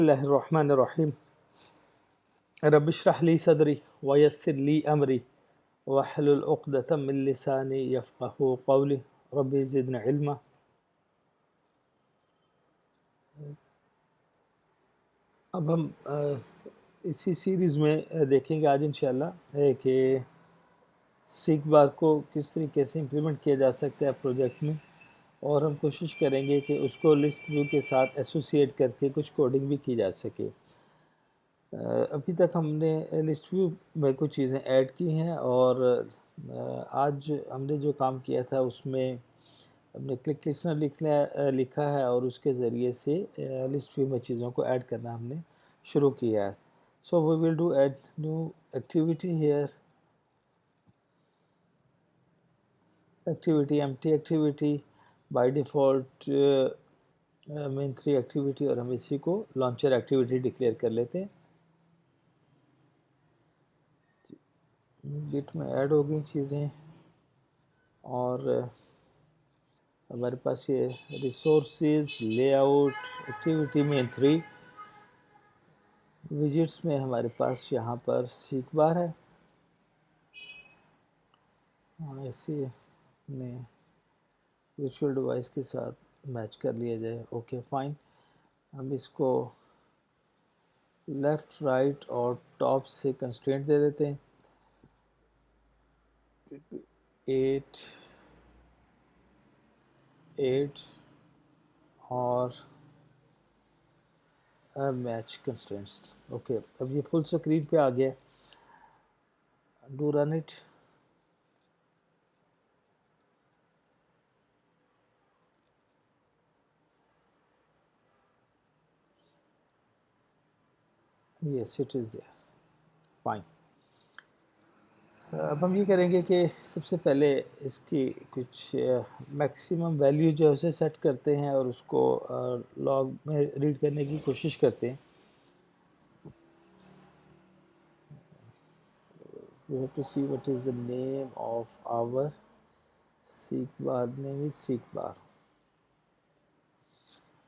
बिस्मिल्लाहिर्रहमानिर्रहीम रब्बिश्रह ली सदरी वयस्सिर ली अमरी वहलुल उक़दतम मिन लिसानी यफ़क़हू क़ौली रब्बी ज़िदनी इल्मा। अब हम इसी सीरीज़ में देखेंगे आज इंशाअल्लाह कि सीख बार को किस तरीके से इम्प्लीमेंट किया जा सकता है प्रोजेक्ट में, और हम कोशिश करेंगे कि उसको लिस्ट व्यू के साथ एसोसिएट करके कुछ कोडिंग भी की जा सके। अभी तक हमने लिस्ट व्यू में कुछ चीज़ें ऐड की हैं, और आज हमने जो काम किया था उसमें हमने क्लिक लिस्टनर लिखा है और उसके ज़रिए से लिस्ट व्यू में चीज़ों को ऐड करना हमने शुरू किया है। So we will do add new activity here, activity empty activity by default main 3 activity, और हम इसी को लॉन्चर एक्टिविटी डिक्लेयर कर लेते हैं। गिट में ऐड हो गई चीज़ें, और हमारे पास ये रिसोर्सेज लेआउट एक्टिविटी में 3 विजिट्स में हमारे पास यहाँ पर सीख बार है। ऐसे ने वर्चुअल डिवाइस के साथ मैच कर लिया जाए। ओके फाइन, हम इसको लेफ़्ट राइट और टॉप से कंस्ट्रेंट दे देते हैं 8 8 और मैच कंस्ट्रेंट्स। ओके, अब ये फुल स्क्रीन पे आ गया। Do run it. Yes it is there, fine. अब हम ये करेंगे कि सबसे पहले इसकी कुछ मैक्सिमम वैल्यू जो है उसे सेट करते हैं और उसको लॉग में रीड करने की कोशिश करते हैं। We have to see what is the name of our seek bar. name is seek bar.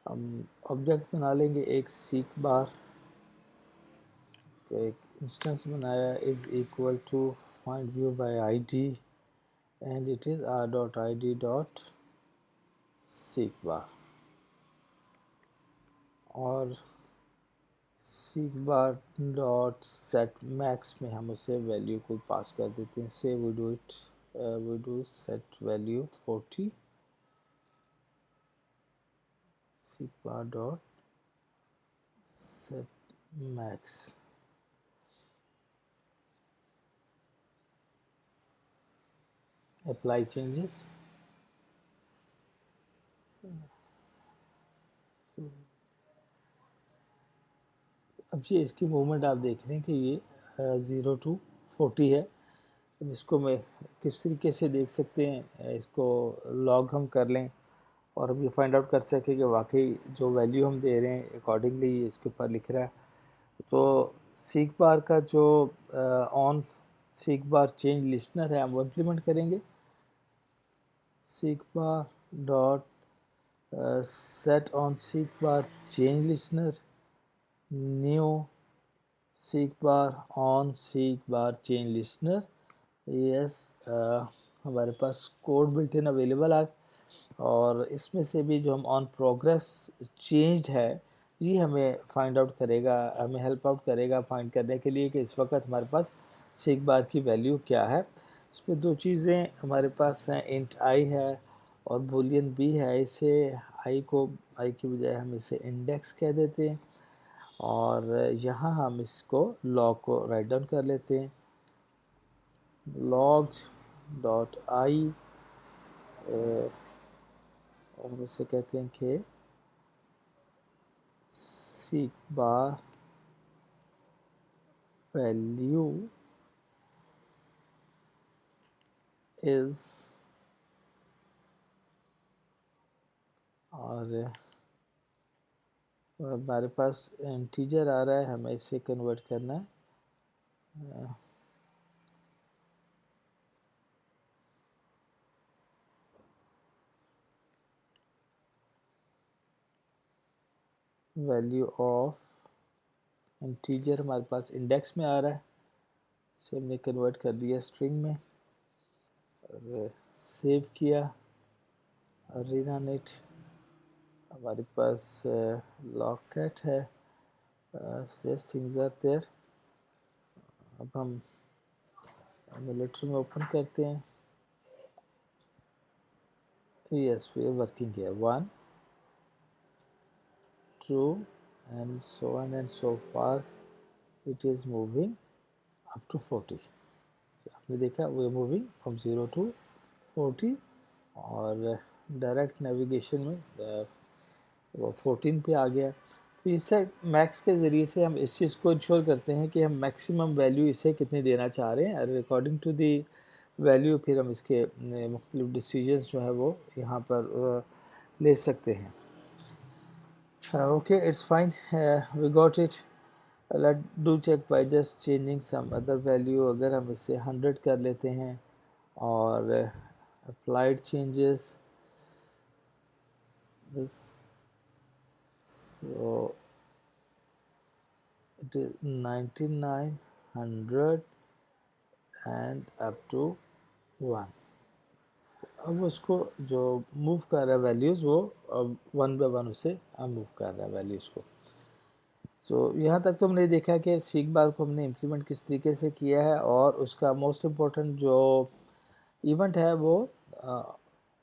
हम ऑब्जेक्ट बना लेंगे एक seek bar का एक इंस्टेंस बनाया is equal to find view by id and it is r.id. seek bar, और seek bar dot set max में हम उसे वैल्यू को पास कर देते हैं। से we do it we do set value 40 seek bar dot set max, apply changes। अब ये इसकी मूवमेंट आप देख रहे हैं कि ये 0 to 40 है। अब इसको मैं किस तरीके से देख सकते हैं, इसको लॉग हम कर लें और हम ये फाइंड आउट कर सकें कि वाकई जो वैल्यू हम दे रहे हैं अकॉर्डिंगली इसके ऊपर लिख रहा है। तो सीख बार का जो ऑन सीख बार चेंज लिस्टनर है हम वो इम्प्लीमेंट करेंगे। सीख बार डॉट सेट ऑन सीख बार चेंज लिस्टनर न्यू सीख बार ऑन सीख बार चेंज लिस्टनर। यस, हमारे पास कोड बिल्ट इन अवेलेबल है, और इसमें से भी जो हम ऑन प्रोग्रेस चेंज्ड है ये हमें फाइंड आउट करेगा, हमें हेल्प आउट करेगा फाइंड करने के लिए कि इस वक्त हमारे पास सीख बार की वैल्यू क्या है। इसमें 2 चीज़ें हमारे पास हैं, इंट आई है और बूलियन बी है। इसे आई की बजाय हम इसे इंडेक्स कह देते हैं, और यहाँ हम इसको लॉग को राइट डाउन कर लेते हैं। लॉग्स डॉट आई, और हम इसे कहते हैं कि सीख बार वैल्यू इज, और हमारे पास इंटीजर आ रहा है, हमें इसे कन्वर्ट करना है वैल्यू ऑफ इंटीजर हमारे पास इंडेक्स में आ रहा है, इसे हमने कन्वर्ट कर दिया स्ट्रिंग में और सेव किया और रन इट। हमारे पास लॉकेट है, थिंग्स आर देयर। अब हम एमुलेटर में ओपन करते हैं। Yes, we are working here 1 2 and so on and so far it is moving up to 40। आपने देखा we are moving from 0 to 40 और डायरेक्ट नेविगेशन में वो 14 पे आ गया। तो इससे मैक्स के ज़रिए से हम इस चीज़ को इंश्योर करते हैं कि हम मैक्सिमम वैल्यू इसे कितनी देना चाह रहे हैं और अकॉर्डिंग टू दी वैल्यू फिर हम इसके मुख्तलिफ डिसीजंस जो है वो यहाँ पर ले सकते हैं। Okay, it's fine, we got it. Let do check by just changing some other value. अगर हम इसे 100 कर लेते हैं और applied changes this, so it is 99 100 and up to 1। अब उसको जो मूव कर रहा है वैल्यूज़ वो अब 1 बाय 1 उसे मूव कर रहा है वैल्यूज़ को। सो यहाँ तक तो हमने देखा कि सीक बार को हमने इम्प्लीमेंट किस तरीके से किया है और उसका मोस्ट इम्पोर्टेंट जो इवेंट है वो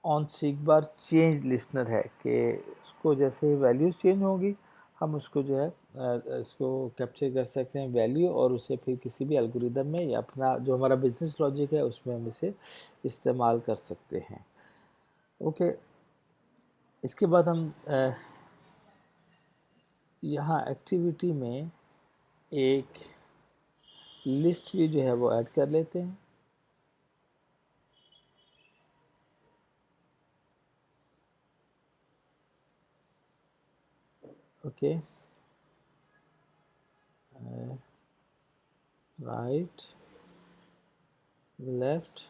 on seek bar change listener है कि उसको जैसे ही वैल्यूज़ चेंज होंगी हम उसको जो है इसको कैप्चर कर सकते हैं वैल्यू और उसे फिर किसी भी एल्गोरिदम में या अपना जो हमारा बिजनेस लॉजिक है उसमें हम इसे इस्तेमाल कर सकते हैं। ओके, इसके बाद हम यहाँ एक्टिविटी में एक लिस्ट भी जो है वो ऐड कर लेते हैं। ओके, राइट लेफ्ट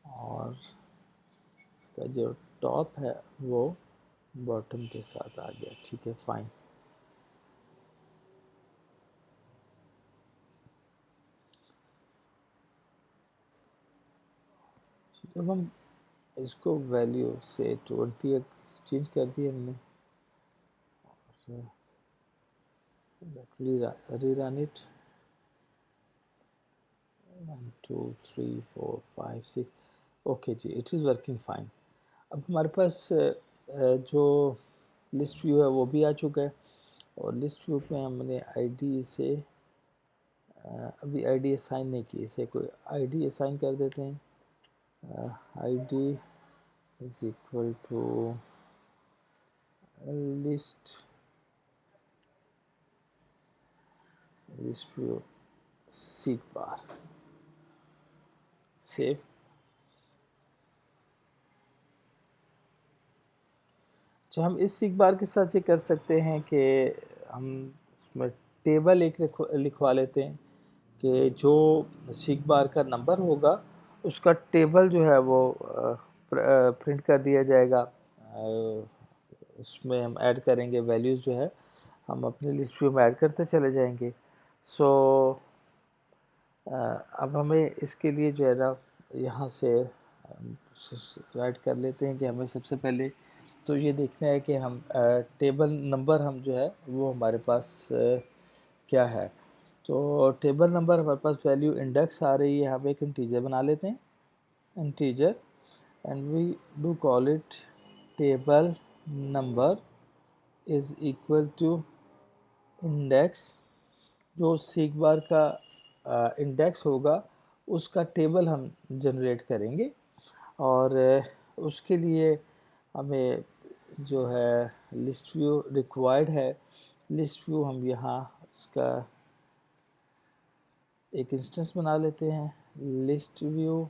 और इसका जो टॉप है वो बॉटम के साथ आ गया। ठीक है, फाइन। जब हम इसको वैल्यू से 20 चेंज कर दिया हमने, रीरन इट 1 2 3 4 5 6। ओके जी, इट इज़ वर्किंग फाइन। अब हमारे पास जो लिस्ट व्यू है वो भी आ चुका है और लिस्ट व्यू में हमने आईडी से अभी आईडी असाइन नहीं की, इसे कोई आईडी असाइन कर देते हैं। ID is equal to list view seek bar, save. जो हम इस सीक बार के साथ ये कर सकते हैं कि हम इसमें टेबल एक लिखवा लेते हैं कि जो सीक बार का नंबर होगा उसका टेबल जो है वो प्रिंट कर दिया जाएगा। उसमें हम ऐड करेंगे वैल्यूज़ जो है हम अपने लिस्ट व्यू में ऐड करते चले जाएंगे। सो अब हमें इसके लिए जो है ना यहाँ से राइट कर लेते हैं कि हमें सबसे पहले तो ये देखना है कि हम टेबल नंबर हम जो है वो हमारे पास क्या है। तो टेबल नंबर हमारे पास वैल्यू इंडेक्स आ रही है, हम एक इंटीजर बना लेते हैं, integer, and we do call it table number is equal to index. जो सीक बार का इंडेक्स होगा उसका टेबल हम जनरेट करेंगे और उसके लिए हमें जो है लिस्ट व्यू रिक्वायर्ड है। लिस्ट व्यू हम यहाँ इसका एक इंस्टेंस बना लेते हैं, list view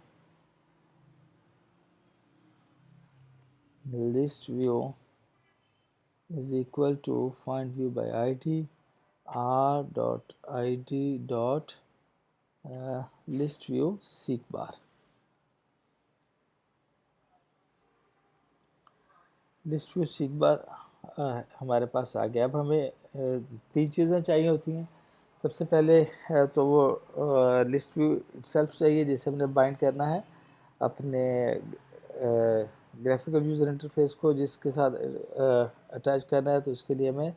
is equal to find view by id r dot id dot list view seek bar। List view seek bar हमारे पास आ गया। अब हमें तीन चीज़ें चाहिए होती हैं। सबसे पहले तो वो लिस्ट व्यू सेल्फ चाहिए, जिसे हमने बाइंड करना है अपने ग्राफिकल यूज़र इंटरफेस को, जिसके साथ अटैच करना है। तो इसके लिए हमें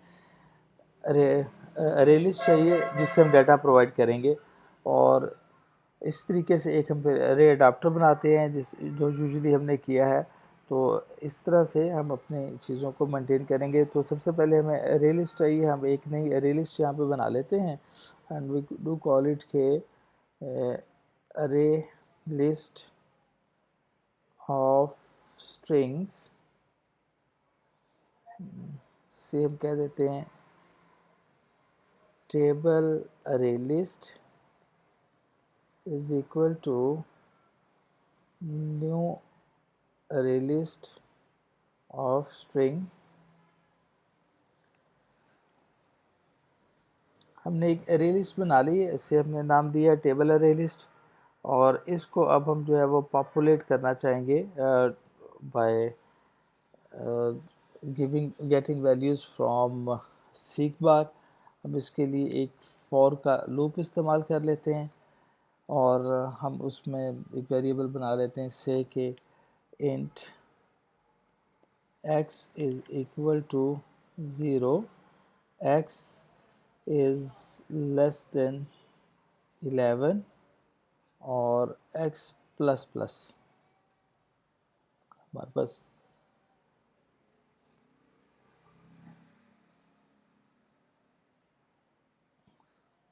अरे लिस्ट चाहिए जिससे हम डाटा प्रोवाइड करेंगे। और इस तरीके से एक हम फिर अरे अडाप्टर बनाते हैं, जो यूजुअली हमने किया है। तो इस तरह से हम अपने चीज़ों को मेंटेन करेंगे। तो सबसे पहले हमें अरे लिस्ट चाहिए। हम एक नई अरे लिस्ट यहाँ पे बना लेते हैं and we do call it के अरे लिस्ट ऑफ स्ट्रिंग्स। से हम कह देते हैं table array list is equal to new array list of string. हमने एक अरे लिस्ट बना ली है, इसे हमने नाम दिया टेबल अरे लिस्ट। और इसको अब हम जो है वो पॉपुलेट करना चाहेंगे by getting values from seek bar. हम इसके लिए एक फॉर का लूप इस्तेमाल कर लेते हैं और हम उसमें एक वेरिएबल बना लेते हैं से के int x is equal to 0, x is less than 11 और x प्लस प्लस। हमारे पास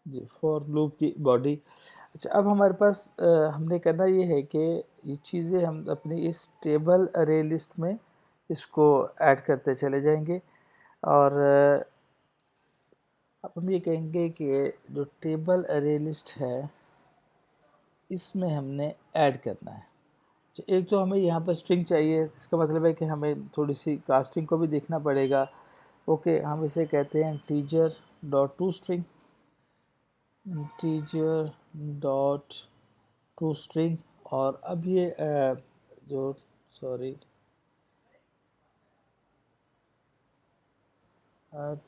जी फॉर लूप की बॉडी। अच्छा, अब हमारे पास हमने करना ये है कि ये चीज़ें हम अपनी इस टेबल अरे लिस्ट में इसको ऐड करते चले जाएंगे। और अब हम ये कहेंगे कि जो टेबल अरे लिस्ट है इसमें हमने ऐड करना है। एक तो हमें यहाँ पर स्ट्रिंग चाहिए, इसका मतलब है कि हमें थोड़ी सी कास्टिंग को भी देखना पड़ेगा। ओके, हम इसे कहते हैं teacher dot to string, teacher dot to string. और अब ये जो सॉरी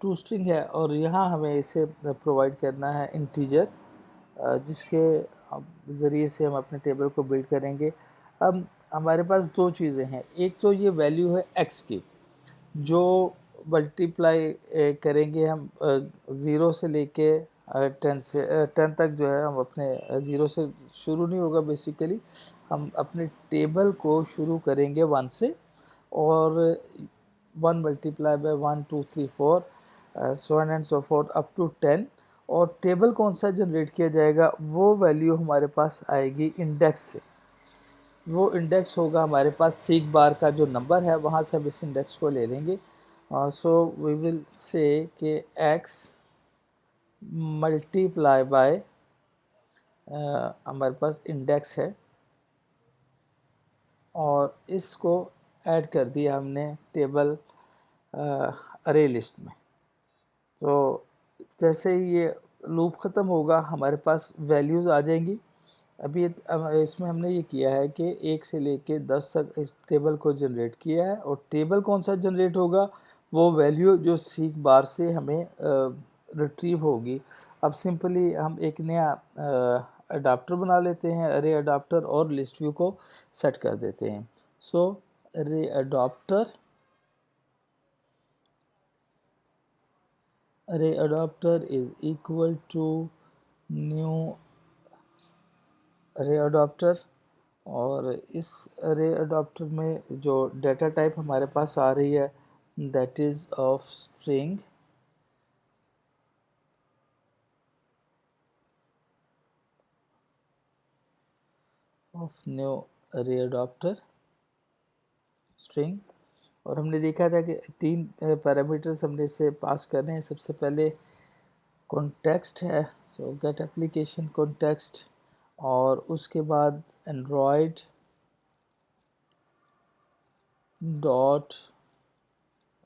टू स्ट्रिंग है और यहाँ हमें इसे प्रोवाइड करना है इंटीजर, जिसके ज़रिए से हम अपने टेबल को बिल्ड करेंगे। अब हमारे पास दो चीज़ें हैं। एक तो ये वैल्यू है x की, जो मल्टीप्लाई करेंगे हम 0 से लेके 10 तक। जो है हम अपने 0 से शुरू नहीं होगा, बेसिकली हम अपने टेबल को शुरू करेंगे 1 से, और 1 multiply by 1 2 3 4 so on and so forth up to 10। और टेबल कौन सा जनरेट किया जाएगा, वो वैल्यू हमारे पास आएगी इंडेक्स से। वो इंडेक्स होगा हमारे पास सीक बार का जो नंबर है, वहाँ से हम इस इंडेक्स को ले लेंगे। सो वी विल से कि x मल्टीप्लाई बाय हमारे पास इंडेक्स है और इसको ऐड कर दिया हमने टेबल अरे लिस्ट में। तो जैसे ही ये लूप ख़त्म होगा हमारे पास वैल्यूज़ आ जाएंगी। अभी इसमें हमने ये किया है कि 1 से लेके 10 तक इस टेबल को जनरेट किया है। और टेबल कौन सा जनरेट होगा, वो वैल्यू जो सीक बार से हमें रिट्रीव होगी। अब सिंपली हम एक नया अडाप्टर बना लेते हैं, अरे अडाप्टर, और लिस्ट व्यू को सेट कर देते हैं। So array adapter is equal to new array adapter. और इस अरे अडाप्टर में जो डाटा टाइप हमारे पास आ रही है that is of string, of new array adapter string. और हमने देखा था कि 3 पैरामीटर्स हमने इसे पास करने हैं। सबसे पहले कॉन्टेक्स्ट है, सो गेट एप्लीकेशन कॉन्टेक्स्ट। और उसके बाद Android dot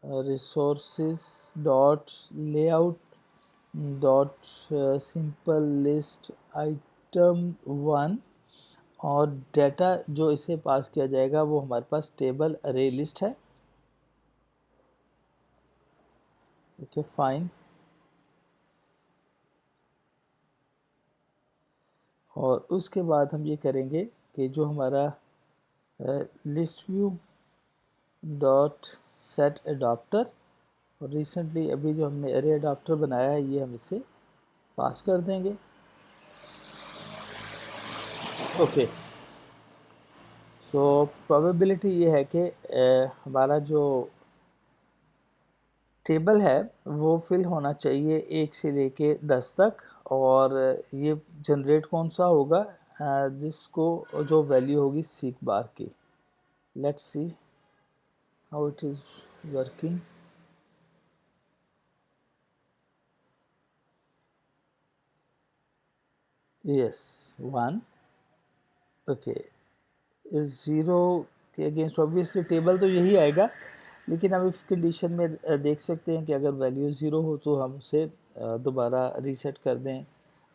resources dot layout dot simple list item 1। और डाटा जो इसे पास किया जाएगा वो हमारे पास टेबल अरे लिस्ट है। Okay fine. और उसके बाद हम ये करेंगे कि जो हमारा list view dot set adapter, और रिसेंटली अभी जो हमने एरे एडाप्टर बनाया है ये हम इसे पास कर देंगे। ओके, सो प्रोबेबिलिटी ये है कि हमारा जो टेबल है वो फिल होना चाहिए 1 से लेके 10 तक, और ये जनरेट कौन सा होगा, जिसको जो वैल्यू होगी सीक बार की। Let's see how it is working. Yes 1। Okay, इस ज़ीरो के अगेंस्ट ऑब्वियसली टेबल तो यही आएगा, लेकिन हम इस कंडीशन में देख सकते हैं कि अगर वैल्यू ज़ीरो हो तो हम उसे दोबारा रीसेट कर दें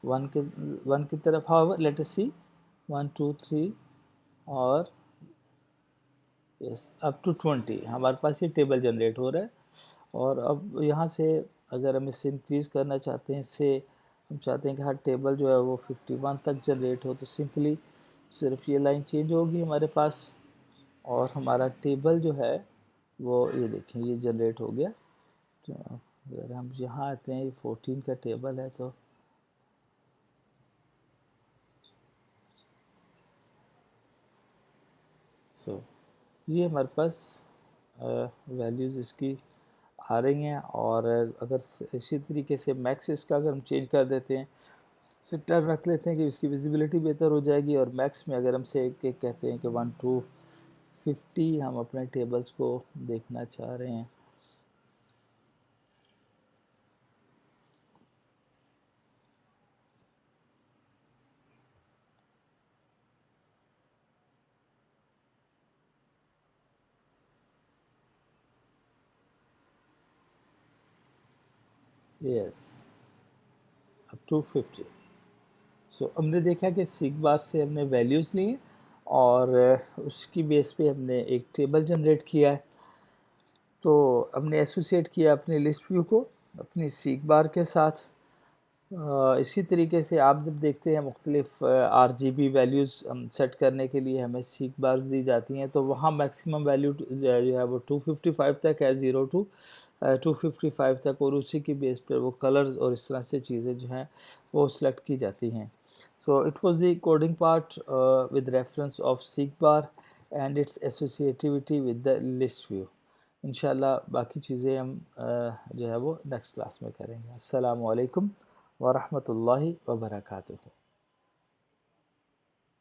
1 की तरफ। हाउ लेट अस सी 1 2 3 और यस अप टू 20 हमारे पास ये टेबल जनरेट हो रहा है। और अब यहाँ से अगर हम इसे इंक्रीज़ करना चाहते हैं, इससे हम चाहते हैं कि हर टेबल जो है वो 51 तक जनरेट हो, तो सिंपली सिर्फ ये लाइन चेंज होगी हमारे पास, और हमारा टेबल जो है वो ये देखें ये जनरेट हो गया। तो अगर हम यहाँ आते हैं, ये 14 का टेबल है, तो ये हमारे पास वैल्यूज़ इसकी आ रही हैं। और अगर इसी तरीके से मैक्स इसका अगर हम चेंज कर देते हैं, टर्न रख लेते हैं कि इसकी विजिबिलिटी बेहतर हो जाएगी, और मैक्स में अगर हम से एक कहते हैं कि 1 to 50 हम अपने टेबल्स को देखना चाह रहे हैं। Yes up to 50। सो हमने देखा कि सीक बार से हमने वैल्यूज़ ली और उसकी बेस पे हमने एक टेबल जनरेट किया है। तो हमने एसोसिएट किया अपने लिस्ट व्यू को अपनी सीक बार के साथ। इसी तरीके से आप जब देखते हैं मुख्तलिफ RGB वैल्यूज़ हम सेट करने के लिए हमें सीक बार्स दी जाती हैं, तो वहाँ मैक्सिमम वैल्यू जो है वो 255 तक है, 0 to 255 तक, और उसी की बेस पर वो कलर्स और इस तरह से चीज़ें जो हैं वो सिलेक्ट की जाती हैं। So it was the coding part with reference of seek bar and it's associativity with the list view. इंशाल्लाह बाकी चीज़ें हम जो है वो नेक्स्ट क्लास में करेंगे। अस्सलामु अलैकुम वरहमतुल्लाहि वबरकातुहू।